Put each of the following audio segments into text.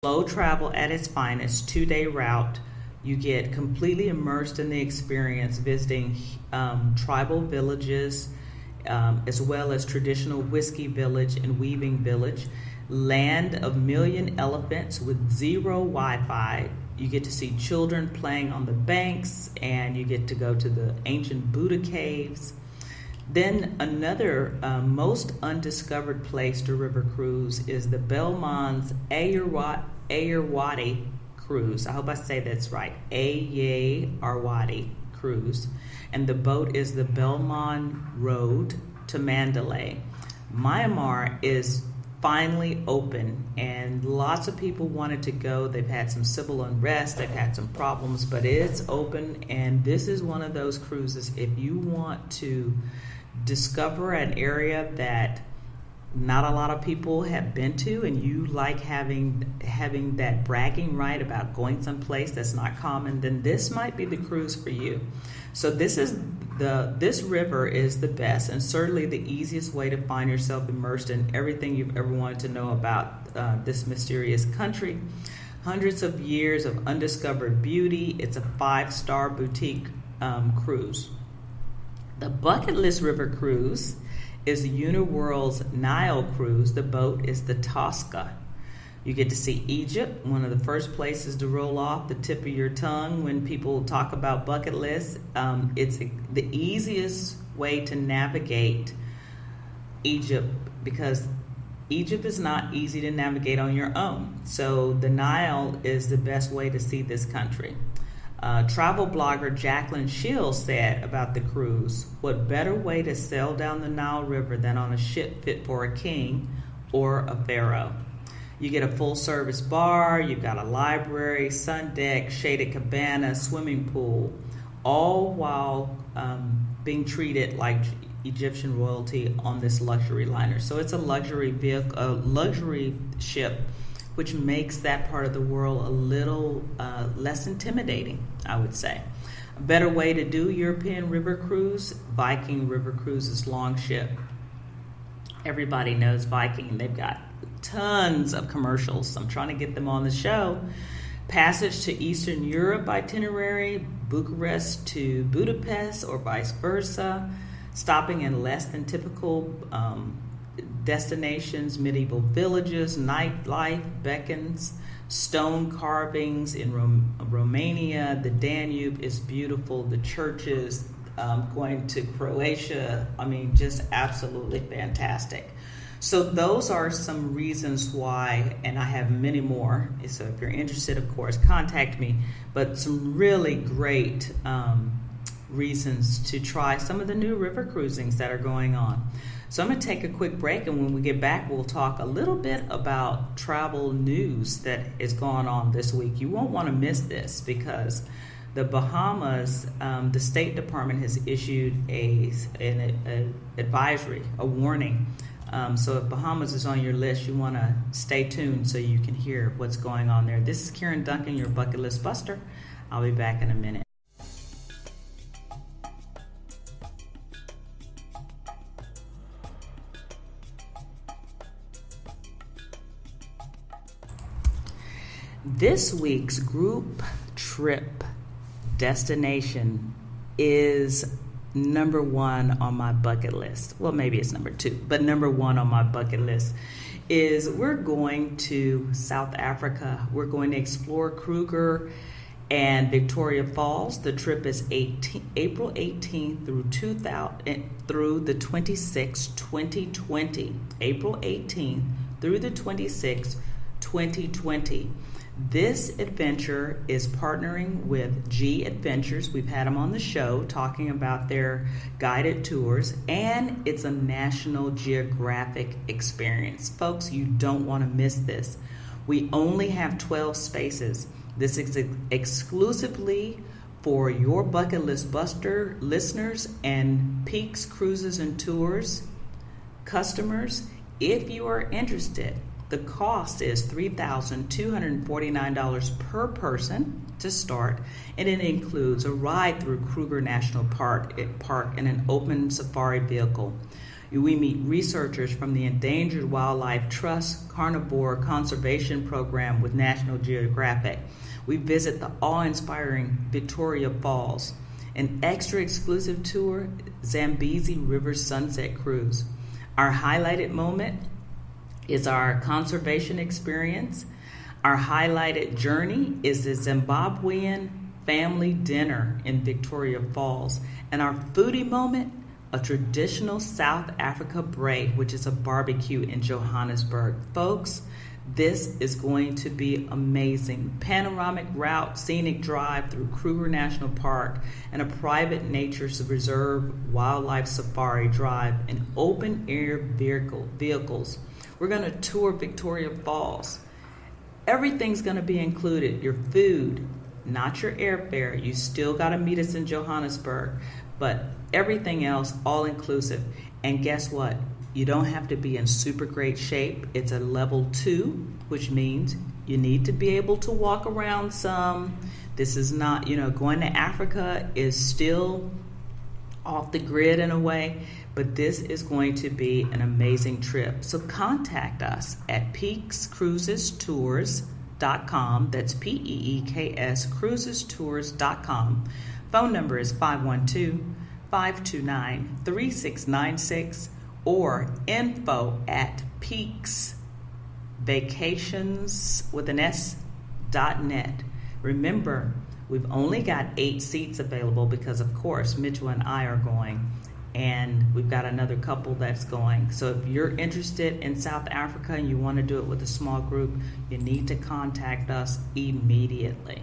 Slow travel at its finest, 2-day route. You get completely immersed in the experience, visiting tribal villages, as well as traditional whiskey village and weaving village. Land of million elephants with zero Wi-Fi. You get to see children playing on the banks, and you get to go to the ancient Buddha caves. Then another most undiscovered place to river cruise is the Belmont's Ayeyarwady cruise. I hope I say that's right. Ayeyarwady cruise. And the boat is the Belmont Road to Mandalay. Myanmar is finally open, and lots of people wanted to go. They've had some civil unrest, they've had some problems, but it's open, and this is one of those cruises. If you want to discover an area that not a lot of people have been to, and you like having that bragging right about going someplace that's not common, then this might be the cruise for you. So this river is the best, and certainly the easiest way to find yourself immersed in everything you've ever wanted to know about this mysterious country. Hundreds of years of undiscovered beauty. It's a 5-star boutique cruise. The bucket list river cruise is the Uniworld's Nile cruise. The boat is the Tosca. You get to see Egypt, one of the first places to roll off the tip of your tongue when people talk about bucket lists. It's the easiest way to navigate Egypt, because Egypt is not easy to navigate on your own. So the Nile is the best way to see this country. Travel blogger Jacqueline Shields said about the cruise, "What better way to sail down the Nile River than on a ship fit for a king or a pharaoh?" You get a full-service bar, you've got a library, sun deck, shaded cabana, swimming pool, all while being treated like Egyptian royalty on this luxury liner. So it's a luxury vehicle, a luxury ship, which makes that part of the world a little less intimidating, I would say. A better way to do European river cruise, Viking River Cruises Longship. Everybody knows Viking. They've got tons of commercials. I'm trying to get them on the show. Passage to Eastern Europe itinerary, Bucharest to Budapest or vice versa. Stopping in less than typical destinations, medieval villages, nightlife beckons, stone carvings in Romania. The Danube is beautiful. The churches, going to Croatia, I mean, just absolutely fantastic. So those are some reasons why, and I have many more. So if you're interested, of course, contact me. But some really great reasons to try some of the new river cruisings that are going on. So I'm going to take a quick break, and when we get back, we'll talk a little bit about travel news that is going on this week. You won't want to miss this, because the Bahamas, the State Department has issued an advisory, a warning. So if Bahamas is on your list, you want to stay tuned so you can hear what's going on there. This is Karen Duncan, your Bucket List Buster. I'll be back in a minute. This week's group trip destination is number one on my bucket list. Well, maybe it's number two, but number one on my bucket list is we're going to South Africa. We're going to explore Kruger and Victoria Falls. The trip is April 18th through the 26th, 2020. April 18th through the 26th, 2020. This adventure is partnering with G Adventures. We've had them on the show talking about their guided tours, and it's a National Geographic experience. Folks, you don't want to miss this. We only have 12 spaces. This is exclusively for your Bucket List Buster listeners and Peaks Cruises and Tours customers. If you are interested, the cost is $3,249 per person to start, and it includes a ride through Kruger National Park in an open safari vehicle. We meet researchers from the Endangered Wildlife Trust Carnivore Conservation Program with National Geographic. We visit the awe-inspiring Victoria Falls. An extra exclusive tour, Zambezi River Sunset Cruise. Our highlighted moment is our conservation experience. Our highlighted journey is the Zimbabwean family dinner in Victoria Falls. And our foodie moment, a traditional South Africa braai, which is a barbecue in Johannesburg. Folks, this is going to be amazing. Panoramic route, scenic drive through Kruger National Park, and a private nature reserve wildlife safari drive in open air vehicles. We're going to tour Victoria Falls. Everything's going to be included. Your food, not your airfare. You still got to meet us in Johannesburg, but everything else all inclusive. And guess what? You don't have to be in super great shape. It's a level 2, which means you need to be able to walk around some. This is not, going to Africa is still off the grid in a way, but this is going to be an amazing trip. So contact us at peekcruisestours.com. That's PEEKS cruisestours.com. Phone number is 512-529-3696 or info@peaksvacations.net. Remember, we've only got 8 seats available because, of course, Mitchell and I are going, and we've got another couple that's going. So if you're interested in South Africa and you want to do it with a small group, you need to contact us immediately.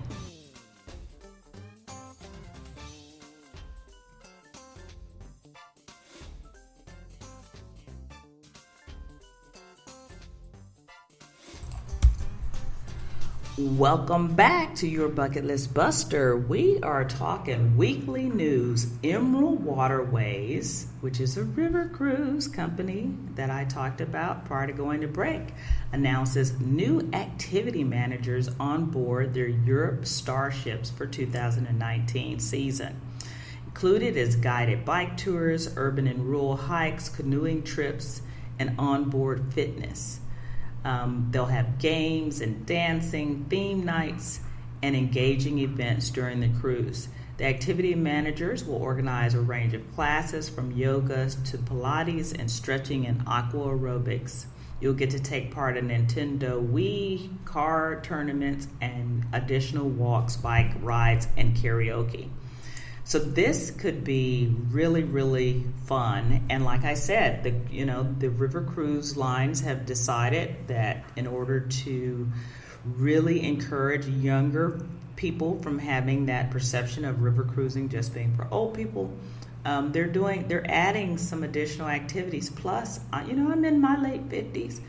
Welcome back to your Bucket List Buster. We are talking weekly news. Emerald Waterways, which is a river cruise company that I talked about prior to going to break, announces new activity managers on board their Europe Starships for 2019 season. Included is guided bike tours, urban and rural hikes, canoeing trips, and onboard fitness. They'll have games and dancing, theme nights, and engaging events during the cruise. The activity managers will organize a range of classes from yoga to Pilates and stretching and aqua aerobics. You'll get to take part in Nintendo Wii, card tournaments, and additional walks, bike rides, and karaoke. So this could be really, really fun. And like I said, the river cruise lines have decided that in order to really encourage younger people from having that perception of river cruising just being for old people, they're adding some additional activities. Plus, I'm in my late 50s.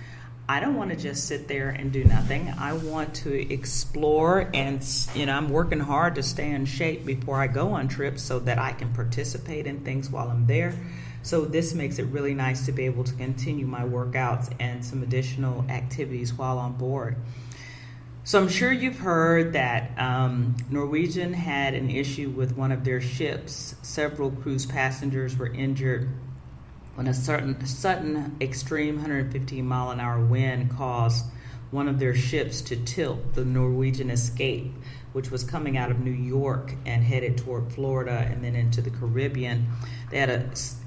I don't want to just sit there and do nothing. I want to explore, and I'm working hard to stay in shape before I go on trips so that I can participate in things while I'm there. So this makes it really nice to be able to continue my workouts and some additional activities while on board. So I'm sure you've heard that Norwegian had an issue with one of their ships. Several cruise passengers were injured when a sudden extreme 115-mile-an-hour wind caused one of their ships to tilt. The Norwegian Escape, which was coming out of New York and headed toward Florida and then into the Caribbean. They had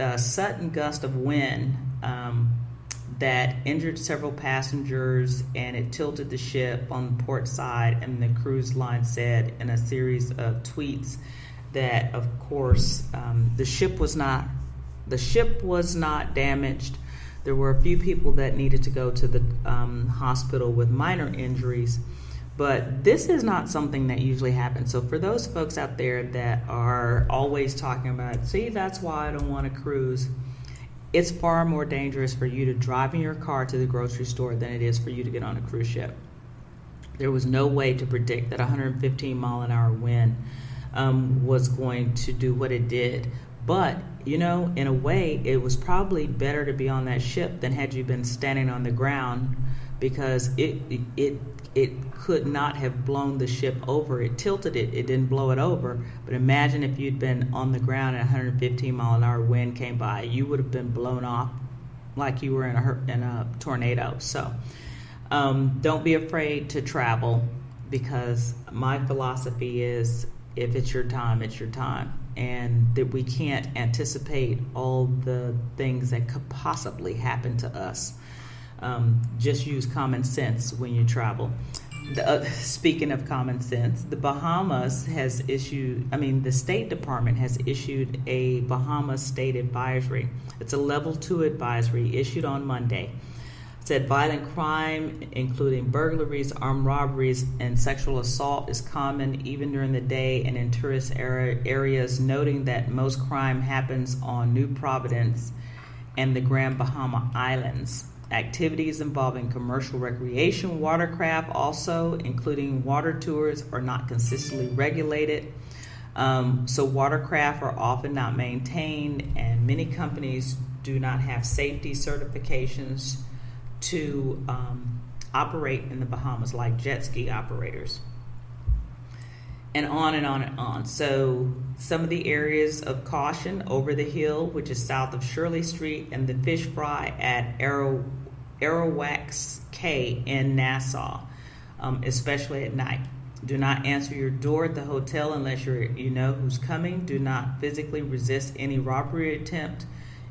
a sudden gust of wind that injured several passengers, and it tilted the ship on the port side, and the cruise line said in a series of tweets that, of course, the ship was not damaged. There were a few people that needed to go to the hospital with minor injuries, but this is not something that usually happens. So for those folks out there that are always talking about, see, that's why I don't want to cruise, it's far more dangerous for you to drive in your car to the grocery store than it is for you to get on a cruise ship. There was no way to predict that 115-mile-an-hour wind was going to do what it did. But, in a way, it was probably better to be on that ship than had you been standing on the ground, because it could not have blown the ship over. It tilted it. It didn't blow it over. But imagine if you'd been on the ground and a 115-mile-an-hour wind came by. You would have been blown off like you were in a tornado. So don't be afraid to travel, because my philosophy is, if it's your time, it's your time, and that we can't anticipate all the things that could possibly happen to us. Just use common sense when you travel. Speaking of common sense, the State Department has issued a Bahamas state advisory. It's a level 2 advisory issued on Monday. It said violent crime, including burglaries, armed robberies, and sexual assault, is common even during the day and in tourist areas, noting that most crime happens on New Providence and the Grand Bahama Islands. Activities involving commercial recreation, watercraft also, including water tours, are not consistently regulated. So watercraft are often not maintained, and many companies do not have safety certifications to operate in the Bahamas, like jet ski operators. And on and on and on. So some of the areas of caution: Over the Hill, which is south of Shirley Street, and the Fish Fry at Arawak's Cay in Nassau, especially at night. Do not answer your door at the hotel unless you know who's coming. Do not physically resist any robbery attempt.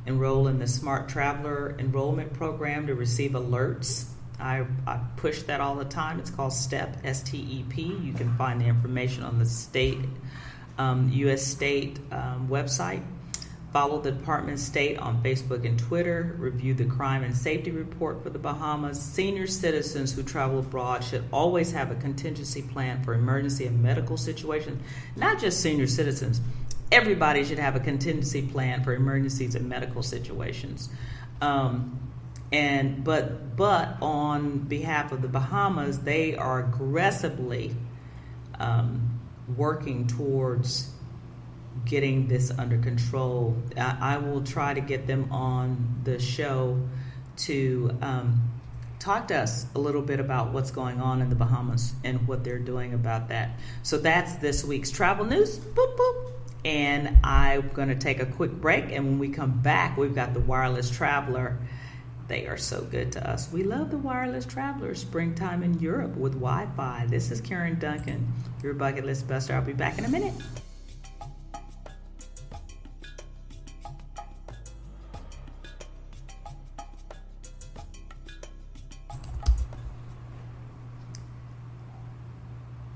Enroll in the Smart Traveler Enrollment Program to receive alerts. I push that all the time. It's called STEP, STEP. You can find the information on the state, U.S. state website. Follow the Department of State on Facebook and Twitter. Review the Crime and Safety Report for the Bahamas. Senior citizens who travel abroad should always have a contingency plan for emergency and medical situations. Not just senior citizens. Everybody should have a contingency plan for emergencies and medical situations. But on behalf of the Bahamas, they are aggressively working towards getting this under control. I will try to get them on the show to talk to us a little bit about what's going on in the Bahamas and what they're doing about that. So that's this week's travel news. Boop, boop. And I'm going to take a quick break, and when we come back, we've got the Wireless Traveler. They are so good to us. We love the Wireless Traveler. Springtime in Europe with Wi-Fi. This is Karen Duncan, your bucket list buster. I'll be back in a minute.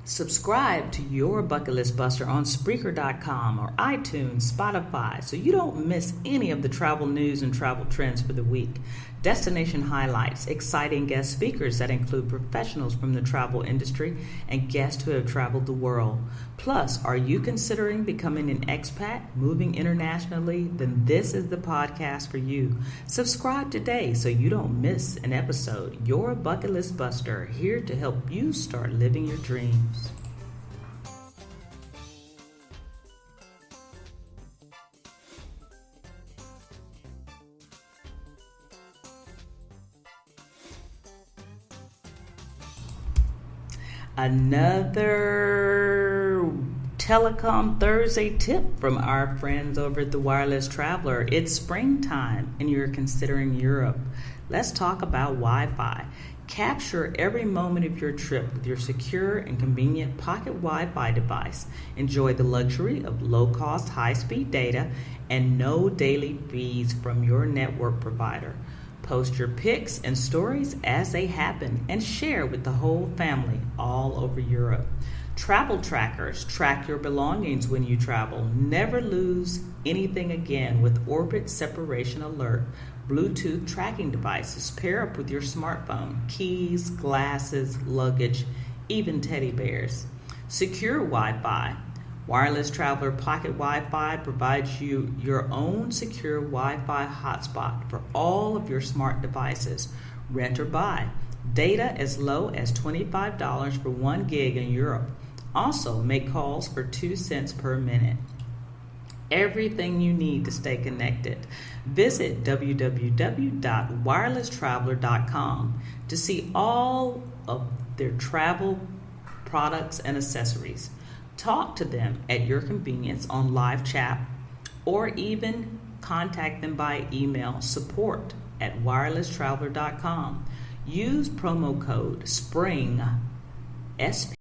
Subscribe to your Bucket List Buster on Spreaker.com or iTunes, Spotify, so you don't miss any of the travel news and travel trends for the week. Destination highlights, exciting guest speakers that include professionals from the travel industry and guests who have traveled the world. Plus, are you considering becoming an expat, moving internationally? Then this is the podcast for you. Subscribe today so you don't miss an episode. Your Bucket List Buster, here to help you start living your dreams. Another Telecom Thursday tip from our friends over at the Wireless Traveler. It's springtime and you're considering Europe. Let's talk about Wi-Fi. Capture every moment of your trip with your secure and convenient pocket Wi-Fi device. Enjoy the luxury of low-cost, high-speed data and no daily fees from your network provider. Post your pics and stories as they happen and share with the whole family all over Europe. Travel trackers track your belongings when you travel. Never lose anything again with Orbit Separation Alert. Bluetooth tracking devices pair up with your smartphone. Keys, glasses, luggage, even teddy bears. Secure Wi-Fi. Wireless Traveler Pocket Wi-Fi provides you your own secure Wi-Fi hotspot for all of your smart devices. Rent or buy. Data as low as $25 for 1 gig in Europe. Also, make calls for 2 cents per minute. Everything you need to stay connected. Visit www.wirelesstraveler.com to see all of their travel products and accessories. Talk to them at your convenience on live chat or even contact them by email, support at wirelesstraveler.com. Use promo code SPRING, SP